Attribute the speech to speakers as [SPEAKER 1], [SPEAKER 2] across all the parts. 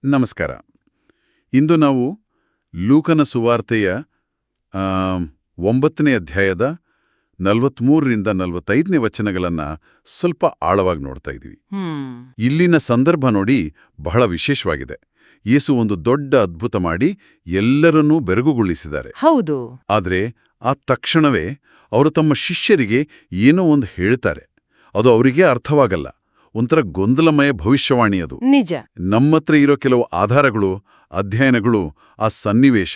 [SPEAKER 1] ನಮಸ್ಕಾರ. ಇಂದು ನಾವು ಲೂಕನ ಸುವಾರ್ತೆಯ 9ನೇ ಅಧ್ಯಾಯದ 43ರಿಂದ 45ನೇ ವಚನಗಳನ್ನು ಸ್ವಲ್ಪ ಆಳವಾಗಿ ನೋಡ್ತಾ ಇದ್ದೀವಿ. ಇಲ್ಲಿನ ಸಂದರ್ಭ ನೋಡಿ ಬಹಳ ವಿಶೇಷವಾಗಿದೆ. ಯೇಸು ಒಂದು ದೊಡ್ಡ ಅದ್ಭುತ ಮಾಡಿ ಎಲ್ಲರನ್ನೂ ಬೆರಗುಗೊಳಿಸಿದ್ದಾರೆ.
[SPEAKER 2] ಹೌದು.
[SPEAKER 1] ಆದರೆ ಆ ತಕ್ಷಣವೇ ಅವರು ತಮ್ಮ ಶಿಷ್ಯರಿಗೆ ಏನೋ ಒಂದು ಹೇಳ್ತಾರೆ. ಅದು ಅವರಿಗೇ ಅರ್ಥವಾಗಲ್ಲ. ಒಂಥರ ಗೊಂದಲಮಯ ಭವಿಷ್ಯವಾಣಿ ಅದು.
[SPEAKER 2] ನಿಜ.
[SPEAKER 1] ನಮ್ಮತ್ರ ಇರೋ ಕೆಲವು ಆಧಾರಗಳು, ಅಧ್ಯಯನಗಳು, ಆ ಸನ್ನಿವೇಶ,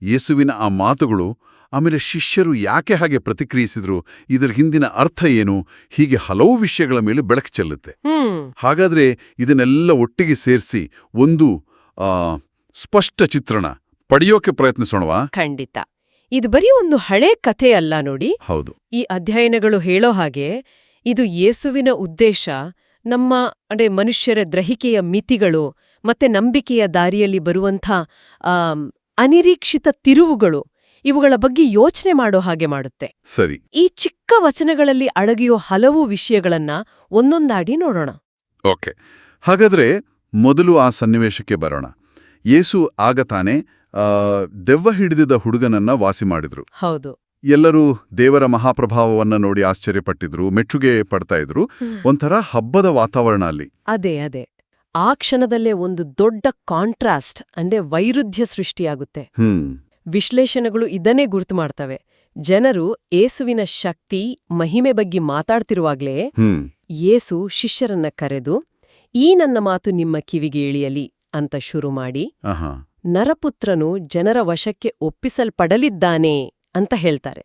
[SPEAKER 1] ಯೇಸುವಿನ ಆ ಮಾತುಗಳು, ಆಮೇಲೆ ಶಿಷ್ಯರು ಯಾಕೆ ಹಾಗೆ ಪ್ರತಿಕ್ರಿಯಿಸಿದ್ರು, ಇದರ ಹಿಂದಿನ ಅರ್ಥ ಏನು, ಹೀಗೆ ಹಲವು ವಿಷಯಗಳ ಮೇಲೆ ಬೆಳಕು ಚೆಲ್ಲುತ್ತೆ. ಹಾಗಾದ್ರೆ ಇದನ್ನೆಲ್ಲ ಒಟ್ಟಿಗೆ ಸೇರಿಸಿ ಒಂದು ಸ್ಪಷ್ಟ ಚಿತ್ರಣ ಪಡೆಯೋಕೆ ಪ್ರಯತ್ನಿಸೋಣವಾ?
[SPEAKER 2] ಖಂಡಿತ. ಇದು ಬರೀ ಒಂದು ಹಳೆ ಕಥೆ ಅಲ್ಲ ನೋಡಿ.
[SPEAKER 1] ಹೌದು.
[SPEAKER 2] ಈ ಅಧ್ಯಯನಗಳು ಹೇಳೋ ಹಾಗೆ ಇದು ಯೇಸುವಿನ ಉದ್ದೇಶ, ನಮ್ಮ ಮನುಷ್ಯರ ಗ್ರಹಿಕೆಯ ಮಿತಿಗಳು ಮತ್ತೆ ನಂಬಿಕೆಯ ದಾರಿಯಲ್ಲಿ ಬರುವಂಥ ಅನಿರೀಕ್ಷಿತ ತಿರುವುಗಳು, ಇವುಗಳ ಬಗ್ಗೆ ಯೋಚನೆ ಮಾಡೋ ಹಾಗೆ ಮಾಡುತ್ತೆ.
[SPEAKER 1] ಸರಿ.
[SPEAKER 2] ಈ ಚಿಕ್ಕ ವಚನಗಳಲ್ಲಿ ಅಡಗಿಯೋ ಹಲವು ವಿಷಯಗಳನ್ನ ಒಂದೊಂದಾಡಿ ನೋಡೋಣ.
[SPEAKER 1] ಓಕೆ. ಹಾಗಾದ್ರೆ ಮೊದಲು ಆ ಸನ್ನಿವೇಶಕ್ಕೆ ಬರೋಣ. ಯೇಸು ಆಗ ತಾನೇ ದೆವ್ವ ಹಿಡಿದಿದ್ದ ಹುಡುಗನನ್ನ ವಾಸಿ ಮಾಡಿದ್ರು.
[SPEAKER 2] ಹೌದು.
[SPEAKER 1] ಎಲ್ಲರೂ ದೇವರ ಮಹಾಪ್ರಭಾವವನ್ನ ನೋಡಿ ಆಶ್ಚರ್ಯಪಟ್ಟಿದ್ರು, ಮೆಚ್ಚುಗೆ ಪಡ್ತಾ ಇದ್ರು. ಒಂಥರ ಹಬ್ಬದ ವಾತಾವರಣ ಅಲ್ಲಿ.
[SPEAKER 2] ಅದೇ ಆ ಕ್ಷಣದಲ್ಲೇ ಒಂದು ದೊಡ್ಡ ಕಾಂಟ್ರಾಸ್ಟ್ ವೈರುಧ್ಯ ಸೃಷ್ಟಿಯಾಗುತ್ತೆ. ವಿಶ್ಲೇಷಣೆಗಳು ಇದನ್ನೇ ಗುರುತು ಮಾಡ್ತವೆ. ಜನರು ಏಸುವಿನ ಶಕ್ತಿ, ಮಹಿಮೆ ಬಗ್ಗೆ ಮಾತಾಡ್ತಿರುವಾಗ್ಲೇ ಯೇಸು ಶಿಷ್ಯರನ್ನ ಕರೆದು, ಈ ನನ್ನ ಮಾತು ನಿಮ್ಮ ಕಿವಿಗೆ ಇಳಿಯಲಿ ಅಂತ ಶುರು ಮಾಡಿ, ನರಪುತ್ರನು ಜನರ ವಶಕ್ಕೆ ಒಪ್ಪಿಸಲ್ಪಡಲಿದ್ದಾನೆ ಅಂತ ಹೇಳ್ತಾರೆ.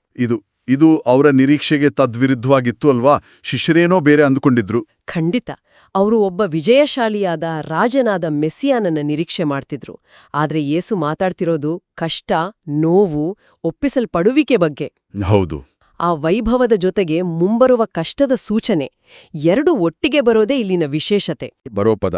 [SPEAKER 1] ಇದು ಅವರ ನಿರೀಕ್ಷೆಗೆ ತದ್ವಿರುದ್ಧವಾಗಿತ್ತು ಅಲ್ವಾ? ಶಿಷ್ಯರೇನೋ ಬೇರೆ ಅಂದುಕೊಂಡಿದ್ರು.
[SPEAKER 2] ಖಂಡಿತ. ಅವರು ಒಬ್ಬ ವಿಜಯಶಾಲಿಯಾದ ರಾಜನಾದ ಮೆಸ್ಸಿಯಾನನ್ನ ನಿರೀಕ್ಷೆ ಮಾಡ್ತಿದ್ರು. ಆದ್ರೆ ಯೇಸು ಮಾತಾಡ್ತಿರೋದು ಕಷ್ಟ, ನೋವು, ಒಪ್ಪಿಸಲ್ಪಡುವಿಕೆ ಬಗ್ಗೆ.
[SPEAKER 1] ಹೌದು.
[SPEAKER 2] ಆ ವೈಭವದ ಜೊತೆಗೆ ಮುಂಬರುವ ಕಷ್ಟದ ಸೂಚನೆ ಎರಡು ಒಟ್ಟಿಗೆ ಬರೋದೇ ಇಲ್ಲಿನ ವಿಶೇಷತೆ.
[SPEAKER 1] ಬರೋ ಪದ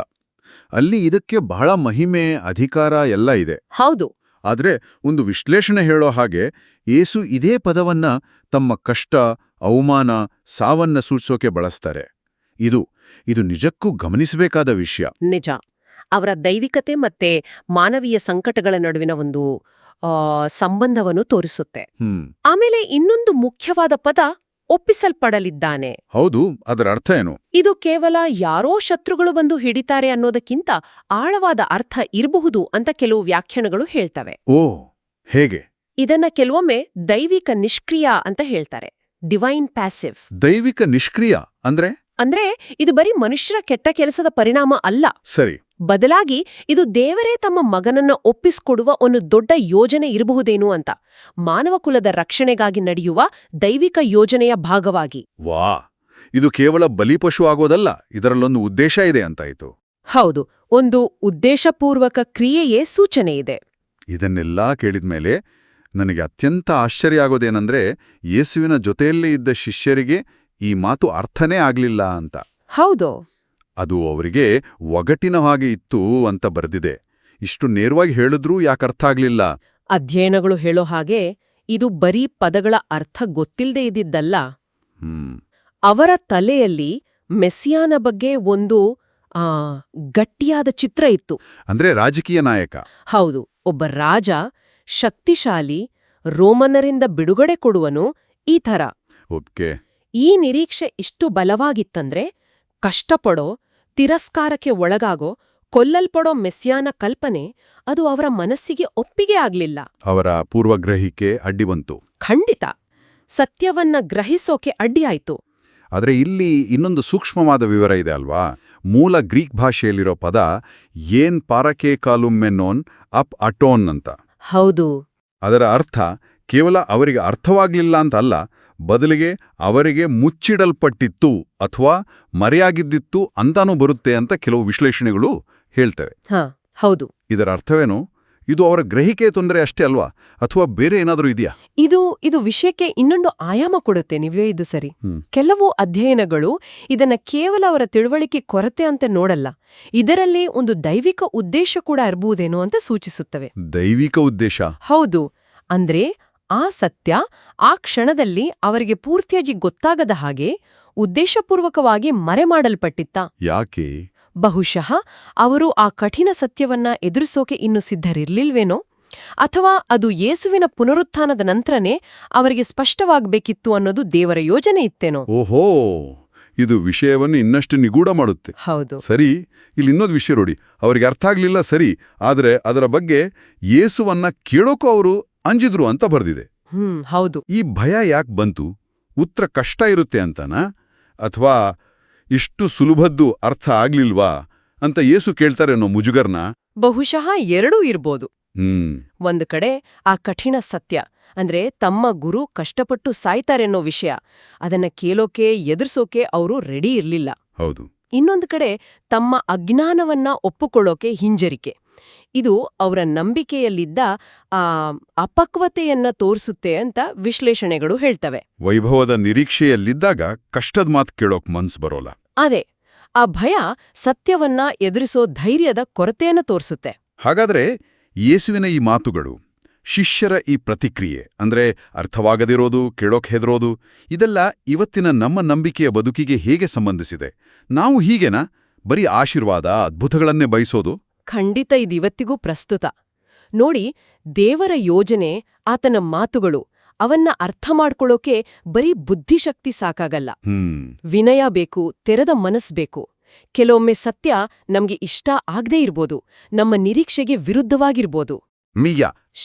[SPEAKER 1] ಅಲ್ಲಿ ಇದಕ್ಕೆ ಬಹಳ ಮಹಿಮೆ, ಅಧಿಕಾರ ಎಲ್ಲ ಇದೆ.
[SPEAKER 2] ಹೌದು.
[SPEAKER 1] ಆದ್ರೆ ಒಂದು ವಿಶ್ಲೇಷಣೆ ಹೇಳೋ ಹಾಗೆ ಯೇಸು ಇದೇ ಪದವನ್ನ ತಮ್ಮ ಕಷ್ಟ, ಅವಮಾನ, ಸಾವನ್ನ ಸೂಚಿಸೋಕೆ ಬಳಸ್ತಾರೆ. ಇದು ನಿಜಕ್ಕೂ ಗಮನಿಸಬೇಕಾದ ವಿಷಯ.
[SPEAKER 2] ನಿಜ. ಅವರ ದೈವಿಕತೆ ಮತ್ತೆ ಮಾನವೀಯ ಸಂಕಟಗಳ ನಡುವಿನ ಒಂದು ಸಂಬಂಧವನ್ನು ತೋರಿಸುತ್ತೆ. ಆಮೇಲೆ ಇನ್ನೊಂದು ಮುಖ್ಯವಾದ ಪದ ಒಪ್ಪಿಸಲ್ಪಡಲಿದ್ದಾನೆ.
[SPEAKER 1] ಹೌದು. ಅದರ ಅರ್ಥ ಏನು?
[SPEAKER 2] ಇದು ಕೇವಲ ಯಾರೋ ಶತ್ರುಗಳು ಬಂದು ಹಿಡಿತಾರೆ ಅನ್ನೋದಕ್ಕಿಂತ ಆಳವಾದ ಅರ್ಥ ಇರಬಹುದು ಅಂತ ಕೆಲವು ವ್ಯಾಖ್ಯಾನಗಳು ಹೇಳ್ತವೆ.
[SPEAKER 1] ಓ, ಹೇಗೆ?
[SPEAKER 2] ಇದನ್ನ ಕೆಲವೊಮ್ಮೆ ದೈವಿಕ ನಿಷ್ಕ್ರಿಯ ಅಂತ ಹೇಳ್ತಾರೆ. Divine passive.
[SPEAKER 1] ದೈವಿಕ ನಿಷ್ಕ್ರಿಯ ಅಂದ್ರೆ
[SPEAKER 2] ಇದು ಬರೀ ಮನುಷ್ಯರ ಕೆಟ್ಟ ಕೆಲಸದ ಪರಿಣಾಮ ಅಲ್ಲ.
[SPEAKER 1] ಸರಿ.
[SPEAKER 2] ಬದಲಾಗಿ ಇದು ದೇವರೇ ತಮ್ಮ ಮಗನನ್ನ ಒಪ್ಪಿಸಿಕೊಡುವ ಒಂದು ದೊಡ್ಡ ಯೋಜನೆ ಇರಬಹುದೇನು ಅಂತ, ಮಾನವ ಕುಲದ ರಕ್ಷಣೆಗಾಗಿ ನಡೆಯುವ ದೈವಿಕ ಯೋಜನೆಯ ಭಾಗವಾಗಿ.
[SPEAKER 1] ವಾ, ಇದು ಕೇವಲ ಬಲಿಪಶು ಆಗೋದಲ್ಲ, ಇದರಲ್ಲೊಂದು ಉದ್ದೇಶ ಇದೆ ಅಂತಾಯ್ತು.
[SPEAKER 2] ಹೌದು, ಒಂದು ಉದ್ದೇಶಪೂರ್ವಕ ಕ್ರಿಯೆಯೇ ಸೂಚನೆ ಇದೆ.
[SPEAKER 1] ಇದನ್ನೆಲ್ಲಾ ಕೇಳಿದ್ಮೇಲೆ ನನಗೆ ಅತ್ಯಂತ ಆಶ್ಚರ್ಯ ಆಗೋದೇನಂದ್ರೆ, ಯೇಸುವಿನ ಜೊತೆಯಲ್ಲೇ ಇದ್ದ ಶಿಷ್ಯರಿಗೆ ಈ ಮಾತು ಅರ್ಥನೇ ಆಗ್ಲಿಲ್ಲ ಅಂತ.
[SPEAKER 2] ಹೌದು.
[SPEAKER 1] ಅದು ಅವರಿಗೆ ಒಗಟಿನ ಹಾಗೆ ಇತ್ತು ಅಂತ ಬರೆದಿದೆ. ಇಷ್ಟು ನೇರವಾಗಿ ಹೇಳಿದ್ರೂ ಯಾಕರ್ಥ ಆಗ್ಲಿಲ್ಲ?
[SPEAKER 2] ಅಧ್ಯಯನಗಳು ಹೇಳೋ ಹಾಗೆ ಇದು ಬರೀ ಪದಗಳ ಅರ್ಥ ಗೊತ್ತಿಲ್ಲದೆ ಇದ್ದಿದ್ದಲ್ಲ. ಅವರ ತಲೆಯಲ್ಲಿ ಮೆಸ್ಸಿಯಾನ ಬಗ್ಗೆ ಒಂದು ಗಟ್ಟಿಯಾದ ಚಿತ್ರ ಇತ್ತು.
[SPEAKER 1] ಅಂದ್ರೆ ರಾಜಕೀಯ ನಾಯಕ.
[SPEAKER 2] ಹೌದು. ಒಬ್ಬ ರಾಜ, ಶಕ್ತಿಶಾಲಿ, ರೋಮನ್ನರಿಂದ ಬಿಡುಗಡೆ ಕೊಡುವನು, ಈ ಥರ.
[SPEAKER 1] ಓಕೆ.
[SPEAKER 2] ಈ ನಿರೀಕ್ಷೆ ಇಷ್ಟು ಬಲವಾಗಿತ್ತಂದ್ರೆ ಕಷ್ಟಪಡೋ, ತಿರಸ್ಕಾರಕ್ಕೆ ಒಳಗಾಗೋ, ಕೊಲ್ಲಲ್ಪಡೋ ಮೆಸ್ಸಿಯಾನ ಕಲ್ಪನೆ ಅದು ಅವರ ಮನಸ್ಸಿಗೆ ಒಪ್ಪಿಗೆ ಆಗ್ಲಿಲ್ಲ.
[SPEAKER 1] ಅವರ ಪೂರ್ವಗ್ರಹಿಕೆ ಅಡ್ಡಿ ಬಂತು.
[SPEAKER 2] ಖಂಡಿತ. ಸತ್ಯವನ್ನ ಗ್ರಹಿಸೋಕೆ ಅಡ್ಡಿಯಾಯ್ತು.
[SPEAKER 1] ಆದ್ರೆ ಇಲ್ಲಿ ಇನ್ನೊಂದು ಸೂಕ್ಷ್ಮವಾದ ವಿವರ ಇದೆ ಅಲ್ವಾ? ಮೂಲ ಗ್ರೀಕ್ ಭಾಷೆಯಲ್ಲಿರೋ ಪದ ಏನ್ ಪಾರಕೆ ಕಾಲುಮ್ಮೆನೋನ್ ಅಪ್ ಅಟೋನ್ ಅಂತ.
[SPEAKER 2] ಹೌದು.
[SPEAKER 1] ಅದರ ಅರ್ಥ ಕೇವಲ ಅವರಿಗೆ ಅರ್ಥವಾಗ್ಲಿಲ್ಲ ಅಂತ ಅಲ್ಲ, ಬದಲಿಗೆ ಅವರಿಗೆ ಮುಚ್ಚಿಡಲ್ಪಟ್ಟಿತ್ತು ಅಥವಾ ಮರೆಯಾಗಿದ್ದಿತ್ತು ಅಂತಾನೂ ಬರುತ್ತೆ ಅಂತ ಕೆಲವು ವಿಶ್ಲೇಷಣೆಗಳು ಹೇಳ್ತವೆ.
[SPEAKER 2] ಹೌದು.
[SPEAKER 1] ಇದರ ಅರ್ಥವೇನು? ಇದು ಅವರ ಗ್ರಹಿಕೆ ತೊಂದರೆ ಅಷ್ಟೇ ಅಲ್ವಾ, ಅಥವಾ ಬೇರೆ ಏನಾದರೂ ಇದೆಯಾ?
[SPEAKER 2] ಇದು ವಿಷಯಕ್ಕೆ ಇನ್ನೊಂದು ಆಯಾಮ ಕೊಡುತ್ತೆ. ನೀವೇ ಇದು ಸರಿ. ಕೆಲವು ಅಧ್ಯಯನಗಳು ಇದನ್ನ ಕೇವಲ ಅವರ ತಿಳುವಳಿಕೆ ಕೊರತೆ ಅಂತ ನೋಡಲ್ಲ, ಇದರಲ್ಲಿ ಒಂದು ದೈವಿಕ ಉದ್ದೇಶ ಕೂಡ ಇರಬಹುದೇನೋ ಅಂತ ಸೂಚಿಸುತ್ತವೆ.
[SPEAKER 1] ದೈವಿಕ ಉದ್ದೇಶ?
[SPEAKER 2] ಹೌದು. ಅಂದ್ರೆ ಆ ಸತ್ಯ ಆ ಕ್ಷಣದಲ್ಲಿ ಅವರಿಗೆ ಪೂರ್ತಿಯಾಗಿ ಗೊತ್ತಾಗದ ಹಾಗೆ ಉದ್ದೇಶಪೂರ್ವಕವಾಗಿ ಮರೆಮಾಡಲ್ಪಟ್ಟಿತ್ತ.
[SPEAKER 1] ಯಾಕೆ?
[SPEAKER 2] ಬಹುಶಃ ಅವರು ಆ ಕಠಿಣ ಸತ್ಯವನ್ನ ಎದುರಿಸೋಕೆ ಇನ್ನು ಸಿದ್ಧರಿರ್ಲಿಲ್ವೇನೋ, ಅಥವಾ ಅದು ಯೇಸುವಿನ ಪುನರುತ್ಥಾನದ ನಂತರನೇ ಅವರಿಗೆ ಸ್ಪಷ್ಟವಾಗಬೇಕಿತ್ತು ಅನ್ನೋದು ದೇವರ ಯೋಜನೆ ಇತ್ತೇನೋ.
[SPEAKER 1] ಓಹೋ, ಇದು ವಿಷಯವನ್ನು ಇನ್ನಷ್ಟು ನಿಗೂಢ ಮಾಡುತ್ತೆ.
[SPEAKER 2] ಹೌದು.
[SPEAKER 1] ಸರಿ, ಇಲ್ಲಿ ಇನ್ನೊಂದು ವಿಷಯ ನೋಡಿ. ಅವರಿಗೆ ಅರ್ಥ ಆಗ್ಲಿಲ್ಲ ಸರಿ, ಆದರೆ ಅದರ ಬಗ್ಗೆ ಯೇಸುವನ್ನ ಕೇಳೋಕೂ ಅವರು ಅಂಜಿದ್ರು ಅಂತ ಬರ್ದಿದೆ.
[SPEAKER 2] ಹೌದು.
[SPEAKER 1] ಈ ಭಯ ಯಾಕೆ ಬಂತು? ಉತ್ತರ ಕಷ್ಟ ಇರುತ್ತೆ ಅಂತನಾ, ಅಥವಾ ಇಷ್ಟು ಸುಲಭದ್ದು ಅರ್ಥ ಆಗ್ಲಿಲ್ವಾ ಅಂತ ಯೇಸು ಕೇಳ್ತಾರೇನೋ ಮುಜುಗರ್ನ?
[SPEAKER 2] ಬಹುಶಃ ಎರಡೂ ಇರ್ಬೋದು. ಒಂದು ಕಡೆ ಆ ಕಠಿಣ ಸತ್ಯ, ಅಂದ್ರೆ ತಮ್ಮ ಗುರು ಕಷ್ಟಪಟ್ಟು ಸಾಯ್ತಾರೆನ್ನೋ ವಿಷಯ, ಅದನ್ನ ಕೇಳೋಕೆ ಎದುರಿಸೋಕೆ ಅವರು ರೆಡಿ ಇರ್ಲಿಲ್ಲ.
[SPEAKER 1] ಹೌದು.
[SPEAKER 2] ಇನ್ನೊಂದು ಕಡೆ ತಮ್ಮ ಅಜ್ಞಾನವನ್ನ ಒಪ್ಪುಕೊಳ್ಳೋಕೆ ಹಿಂಜರಿಕೆ. ಇದು ಅವರ ನಂಬಿಕೆಯಲ್ಲಿದ್ದ ಅಪಕ್ವತೆಯನ್ನ ತೋರಿಸುತ್ತೆ ಅಂತ ವಿಶ್ಲೇಷಣೆಗಳು ಹೇಳ್ತವೆ.
[SPEAKER 1] ವೈಭವದ ನಿರೀಕ್ಷೆಯಲ್ಲಿದ್ದಾಗ ಕಷ್ಟದ ಮಾತು ಕೇಳೋಕ್ ಮನ್ಸು ಬರೋಲ್ಲ.
[SPEAKER 2] ಅದೇ, ಆ ಭಯ ಸತ್ಯವನ್ನ ಎದುರಿಸೋ ಧೈರ್ಯದ ಕೊರತೆಯನ್ನ ತೋರಿಸುತ್ತೆ.
[SPEAKER 1] ಹಾಗಾದ್ರೆ ಯೇಸುವಿನ ಈ ಮಾತುಗಳು, ಶಿಷ್ಯರ ಈ ಪ್ರತಿಕ್ರಿಯೆ, ಅಂದ್ರೆ ಅರ್ಥವಾಗದಿರೋದು, ಕೇಳೋಕ್ ಹೆದರೋದು, ಇದೆಲ್ಲ ಇವತ್ತಿನ ನಮ್ಮ ನಂಬಿಕೆಯ ಬದುಕಿಗೆ ಹೇಗೆ ಸಂಬಂಧಿಸಿದೆ? ನಾವು ಹೀಗೆನಾ ಬರೀ ಆಶೀರ್ವಾದ, ಅದ್ಭುತಗಳನ್ನೇ ಬಯಸೋದು?
[SPEAKER 2] ಖಂಡಿತ ಇದಿವತ್ತಿಗೂ ಪ್ರಸ್ತುತ. ನೋಡಿ, ದೇವರ ಯೋಜನೆ, ಆತನ ಮಾತುಗಳು, ಅವನ್ನ ಅರ್ಥ ಮಾಡ್ಕೊಳ್ಳೋಕೆ ಬರೀ ಬುದ್ಧಿಶಕ್ತಿ ಸಾಕಾಗಲ್ಲ. ವಿನಯ ಬೇಕು, ತೆರೆದ ಮನಸ್ಸು ಬೇಕು. ಕೆಲವೊಮ್ಮೆ ಸತ್ಯ ನಮ್ಗೆ ಇಷ್ಟ ಆಗದೇ ಇರ್ಬೋದು, ನಮ್ಮ ನಿರೀಕ್ಷೆಗೆ ವಿರುದ್ಧವಾಗಿರ್ಬೋದು.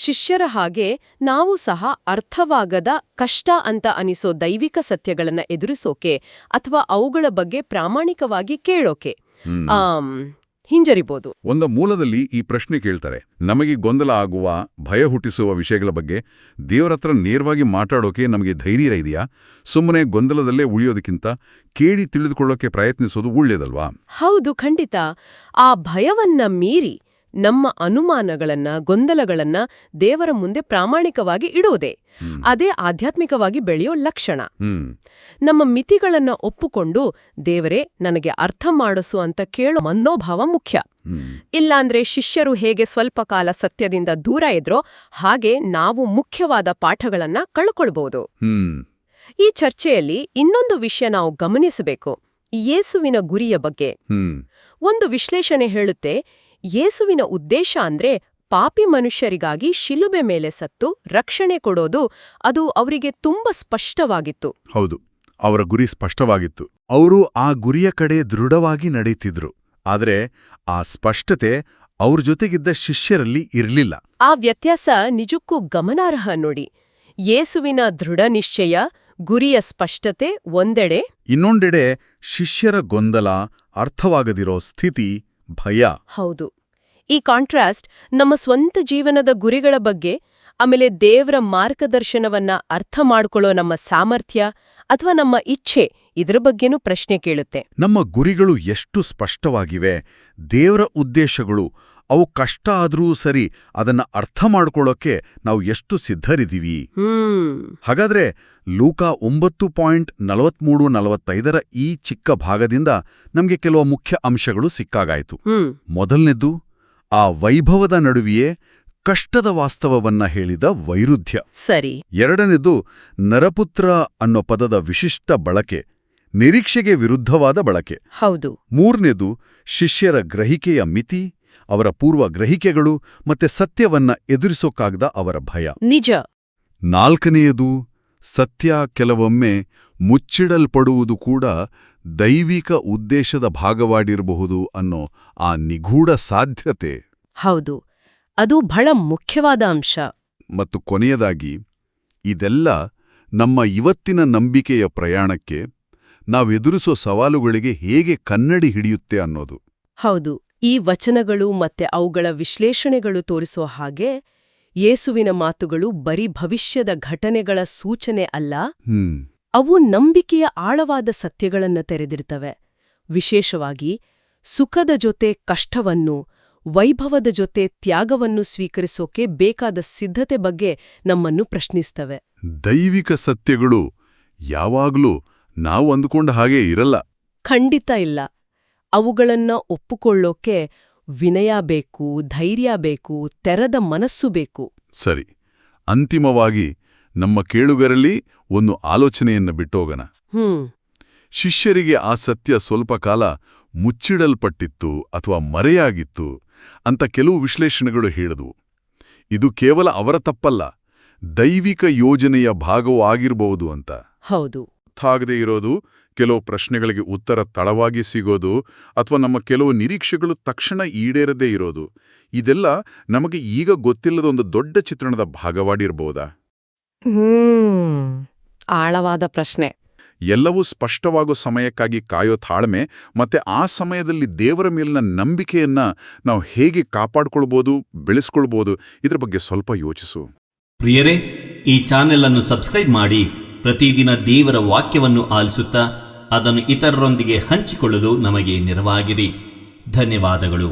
[SPEAKER 2] ಶಿಷ್ಯರ ಹಾಗೆ ನಾವು ಸಹ ಅರ್ಥವಾಗದ, ಕಷ್ಟ ಅಂತ ಅನಿಸೋ ದೈವಿಕ ಸತ್ಯಗಳನ್ನ ಎದುರಿಸೋಕೆ ಅಥವಾ ಅವುಗಳ ಬಗ್ಗೆ ಪ್ರಾಮಾಣಿಕವಾಗಿ ಕೇಳೋಕೆ ಹಿಂಜರಿಬೋದು.
[SPEAKER 1] ಒಂದ ಮೂಲದಲ್ಲಿ ಈ ಪ್ರಶ್ನೆ ಕೇಳ್ತಾರೆ, ನಮಗೆ ಗೊಂದಲ ಆಗುವ, ಭಯ ಹುಟ್ಟಿಸುವ ವಿಷಯಗಳ ಬಗ್ಗೆ ದೇವರತ್ರ ನೇರವಾಗಿ ಮಾತಾಡೋಕೆ ನಮಗೆ ಧೈರ್ಯ ಇದೆಯಾ? ಸುಮ್ಮನೆ ಗೊಂದಲದಲ್ಲೇ ಉಳಿಯೋದಕ್ಕಿಂತ ಕೇಳಿ ತಿಳಿದುಕೊಳ್ಳೋಕೆ ಪ್ರಯತ್ನಿಸೋದು ಒಳ್ಳೇದಲ್ವಾ?
[SPEAKER 2] ಹೌದು, ಖಂಡಿತ. ಆ ಭಯವನ್ನ ಮೀರಿ ನಮ್ಮ ಅನುಮಾನಗಳನ್ನ, ಗೊಂದಲಗಳನ್ನ ದೇವರ ಮುಂದೆ ಪ್ರಾಮಾಣಿಕವಾಗಿ ಇಡೋದೇ ಅದೇ ಆಧ್ಯಾತ್ಮಿಕವಾಗಿ ಬೆಳೆಯೋ ಲಕ್ಷಣ. ನಮ್ಮ ಮಿತಿಗಳನ್ನ ಒಪ್ಪುಕೊಂಡು ದೇವರೇ ನನಗೆ ಅರ್ಥ ಮಾಡಿಸು ಅಂತ ಕೇಳೋ ಮನೋಭಾವ ಮುಖ್ಯ. ಇಲ್ಲಾಂದ್ರೆ ಶಿಷ್ಯರು ಹೇಗೆ ಸ್ವಲ್ಪ ಕಾಲ ಸತ್ಯದಿಂದ ದೂರ ಇದ್ರೋ ಹಾಗೆ ನಾವು ಮುಖ್ಯವಾದ ಪಾಠಗಳನ್ನ ಕಳ್ಕೊಳ್ಬಹುದು. ಈ ಚರ್ಚೆಯಲ್ಲಿ ಇನ್ನೊಂದು ವಿಷಯ ನಾವು ಗಮನಿಸಬೇಕು, ಯೇಸುವಿನ ಗುರಿಯ ಬಗ್ಗೆ. ಒಂದು ವಿಶ್ಲೇಷಣೆ ಹೇಳುತ್ತೆ, ಯೇಸುವಿನ ಉದ್ದೇಶ ಅಂದ್ರೆ ಪಾಪಿ ಮನುಷ್ಯರಿಗಾಗಿ ಶಿಲುಬೆ ಮೇಲೆ ಸತ್ತು ರಕ್ಷಣೆ ಕೊಡೋದು. ಅದು ಅವರಿಗೆ ತುಂಬಾ ಸ್ಪಷ್ಟವಾಗಿತ್ತು.
[SPEAKER 1] ಹೌದು, ಅವರ ಗುರಿ ಸ್ಪಷ್ಟವಾಗಿತ್ತು. ಅವರು ಆ ಗುರಿಯ ಕಡೆ ದೃಢವಾಗಿ ನಡೀತಿದ್ರು. ಆದರೆ ಆ ಸ್ಪಷ್ಟತೆ ಅವ್ರ ಜೊತೆಗಿದ್ದ ಶಿಷ್ಯರಲ್ಲಿ ಇರ್ಲಿಲ್ಲ.
[SPEAKER 2] ಆ ವ್ಯತ್ಯಾಸ ನಿಜಕ್ಕೂ ಗಮನಾರ್ಹ ನೋಡಿ. ಯೇಸುವಿನ ದೃಢ ನಿಶ್ಚಯ, ಗುರಿಯ ಸ್ಪಷ್ಟತೆ ಒಂದೆಡೆ,
[SPEAKER 1] ಇನ್ನೊಂದೆಡೆ ಶಿಷ್ಯರ ಗೊಂದಲ, ಅರ್ಥವಾಗದಿರೋ ಸ್ಥಿತಿ, ಭಯ.
[SPEAKER 2] ಹೌದು. ಈ ಕಾಂಟ್ರಾಸ್ಟ್ ನಮ್ಮ ಸ್ವಂತ ಜೀವನದ ಗುರಿಗಳ ಬಗ್ಗೆ, ಆಮೇಲೆ ದೇವರ ಮಾರ್ಗದರ್ಶನವನ್ನ ಅರ್ಥ ಮಾಡ್ಕೊಳ್ಳೋ ನಮ್ಮ ಸಾಮರ್ಥ್ಯ ಅಥವಾ ನಮ್ಮ ಇಚ್ಛೆ, ಇದರ ಬಗ್ಗೆನೂ ಪ್ರಶ್ನೆ ಕೇಳುತ್ತೆ.
[SPEAKER 1] ನಮ್ಮ ಗುರಿಗಳು ಎಷ್ಟು ಸ್ಪಷ್ಟವಾಗಿವೆ, ದೇವರ ಉದ್ದೇಶಗಳು, ಅವು ಕಷ್ಟ ಆದ್ರೂ ಸರಿ ಅದನ್ನ ಅರ್ಥ ಮಾಡ್ಕೊಳ್ಳೋಕೆ ನಾವು ಎಷ್ಟು ಸಿದ್ಧರಿದ್ದೀವಿ? ಹಾಗಾದ್ರೆ ಲೂಕಾ 9:43-45 ಈ ಚಿಕ್ಕ ಭಾಗದಿಂದ ನಮ್ಗೆ ಕೆಲವು ಮುಖ್ಯ ಅಂಶಗಳು ಸಿಕ್ಕಾಗಾಯ್ತು. ಮೊದಲನೇದ್ದು, ಆ ವೈಭವದ ನಡುವೆಯೇ ಕಷ್ಟದ ವಾಸ್ತವವನ್ನ ಹೇಳಿದ ವೈರುಧ್ಯ.
[SPEAKER 2] ಸರಿ.
[SPEAKER 1] ಎರಡನೇದು, ನರಪುತ್ರ ಅನ್ನೋ ಪದದ ವಿಶಿಷ್ಟ ಬಳಕೆ, ನಿರೀಕ್ಷೆಗೆ ವಿರುದ್ಧವಾದ ಬಳಕೆ.
[SPEAKER 2] ಹೌದು.
[SPEAKER 1] ಮೂರನೇದು, ಶಿಷ್ಯರ ಗ್ರಹಿಕೆಯ ಮಿತಿ, ಅವರ ಪೂರ್ವ ಗ್ರಹಿಕೆಗಳು ಮತ್ತೆ ಸತ್ಯವನ್ನ ಎದುರಿಸೋಕಾಗದ ಅವರ ಭಯ.
[SPEAKER 2] ನಿಜ.
[SPEAKER 1] ನಾಲ್ಕನೆಯದು, ಸತ್ಯ ಕೆಲವೊಮ್ಮೆ ಮುಚ್ಚಿಡಲ್ಪಡುವುದು ಕೂಡ ದೈವಿಕ ಉದ್ದೇಶದ ಭಾಗವಾಗಿರಬಹುದು ಅನ್ನೋ ಆ ನಿಗೂಢ ಸಾಧ್ಯತೆ.
[SPEAKER 2] ಹೌದು, ಅದು ಬಹಳ ಮುಖ್ಯವಾದ ಅಂಶ.
[SPEAKER 1] ಮತ್ತು ಕೊನೆಯದಾಗಿ, ಇದೆಲ್ಲ ನಮ್ಮ ಇವತ್ತಿನ ನಂಬಿಕೆಯ ಪ್ರಯಾಣಕ್ಕೆ, ನಾವೆದುರಿಸೋ ಸವಾಲುಗಳಿಗೆ ಹೇಗೆ ಕನ್ನಡಿ ಹಿಡಿಯುತ್ತೆ ಅನ್ನೋದು.
[SPEAKER 2] ಹೌದು, ಈ ವಚನಗಳು ಮತ್ತೆ ಅವುಗಳ ವಿಶ್ಲೇಷಣೆಗಳು ತೋರಿಸೋ ಹಾಗೆ ಯೇಸುವಿನ ಮಾತುಗಳು ಬರೀ ಭವಿಷ್ಯದ ಘಟನೆಗಳ ಸೂಚನೆ ಅಲ್ಲ, ಅವು ನಂಬಿಕೆಯ ಆಳವಾದ ಸತ್ಯಗಳನ್ನ ತೆರೆದಿರ್ತವೆ. ವಿಶೇಷವಾಗಿ ಸುಖದ ಜೊತೆ ಕಷ್ಟವನ್ನು, ವೈಭವದ ಜೊತೆ ತ್ಯಾಗವನ್ನು ಸ್ವೀಕರಿಸೋಕೆ ಬೇಕಾದ ಸಿದ್ಧತೆ ಬಗ್ಗೆ ನಮ್ಮನ್ನು ಪ್ರಶ್ನಿಸ್ತವೆ.
[SPEAKER 1] ದೈವಿಕ ಸತ್ಯಗಳು ಯಾವಾಗ್ಲೂ ನಾವು ಅಂದುಕೊಂಡ ಹಾಗೆ ಇರಲ್ಲ.
[SPEAKER 2] ಖಂಡಿತ ಇಲ್ಲ. ಅವುಗಳನ್ನ ಒಪ್ಪುಕೊಳ್ಳೋಕೆ ವಿನಯ ಬೇಕು, ಧೈರ್ಯ ಬೇಕು, ತೆರೆದ ಮನಸ್ಸು ಬೇಕು.
[SPEAKER 1] ಸರಿ, ಅಂತಿಮವಾಗಿ ನಮ್ಮ ಕೇಳುಗರಲ್ಲಿ ಒಂದು ಆಲೋಚನೆಯನ್ನ ಬಿಟ್ಟೋಗನ. ಶಿಷ್ಯರಿಗೆ ಆ ಸತ್ಯ ಸ್ವಲ್ಪ ಕಾಲ ಮುಚ್ಚಿಡಲ್ಪಟ್ಟಿತ್ತು ಅಥವಾ ಮರೆಯಾಗಿತ್ತು ಅಂತ ಕೆಲವು ವಿಶ್ಲೇಷಣೆಗಳು ಹೇಳಿದವು. ಇದು ಕೇವಲ ಅವರ ತಪ್ಪಲ್ಲ, ದೈವಿಕ ಯೋಜನೆಯ ಭಾಗವೂ ಆಗಿರಬಹುದು ಅಂತ.
[SPEAKER 2] ಹೌದು.
[SPEAKER 1] ಆಗದೆ ಇರೋದು, ಕೆಲವು ಪ್ರಶ್ನೆಗಳಿಗೆ ಉತ್ತರ ತಡವಾಗಿ ಸಿಗೋದು, ಅಥವಾ ನಮ್ಮ ಕೆಲವು ನಿರೀಕ್ಷೆಗಳು ತಕ್ಷಣ ಈಡೇರದೇ ಇರೋದು, ಇದೆಲ್ಲ ನಮಗೆ ಈಗ ಗೊತ್ತಿಲ್ಲದ ಒಂದು ದೊಡ್ಡ ಚಿತ್ರಣದ ಭಾಗವಾಗಿರಬಹುದಾ?
[SPEAKER 2] ಆಳವಾದ ಪ್ರಶ್ನೆ.
[SPEAKER 1] ಎಲ್ಲವೂ ಸ್ಪಷ್ಟವಾಗೋ ಸಮಯಕ್ಕಾಗಿ ಕಾಯೋ ತಾಳ್ಮೆ ಮತ್ತೆ ಆ ಸಮಯದಲ್ಲಿ ದೇವರ ಮೇಲಿನ ನಂಬಿಕೆಯನ್ನ ನಾವು ಹೇಗೆ ಕಾಪಾಡ್ಕೊಳ್ಬೋದು, ಬೆಳೆಸ್ಕೊಳ್ಬೋದು, ಇದ್ರ ಬಗ್ಗೆ ಸ್ವಲ್ಪ ಯೋಚಿಸು.
[SPEAKER 3] ಪ್ರಿಯರೇ, ಈ ಚಾನೆಲ್ ಅನ್ನು ಸಬ್ಸ್ಕ್ರೈಬ್ ಮಾಡಿ ಪ್ರತಿದಿನ ದೇವರ ವಾಕ್ಯವನ್ನು ಆಲಿಸುತ್ತಾ ಅದನ್ನು ಇತರರೊಂದಿಗೆ ಹಂಚಿಕೊಳ್ಳಲು ನಮಗೆ ನೆರವಾಗಿರಿ. ಧನ್ಯವಾದಗಳು.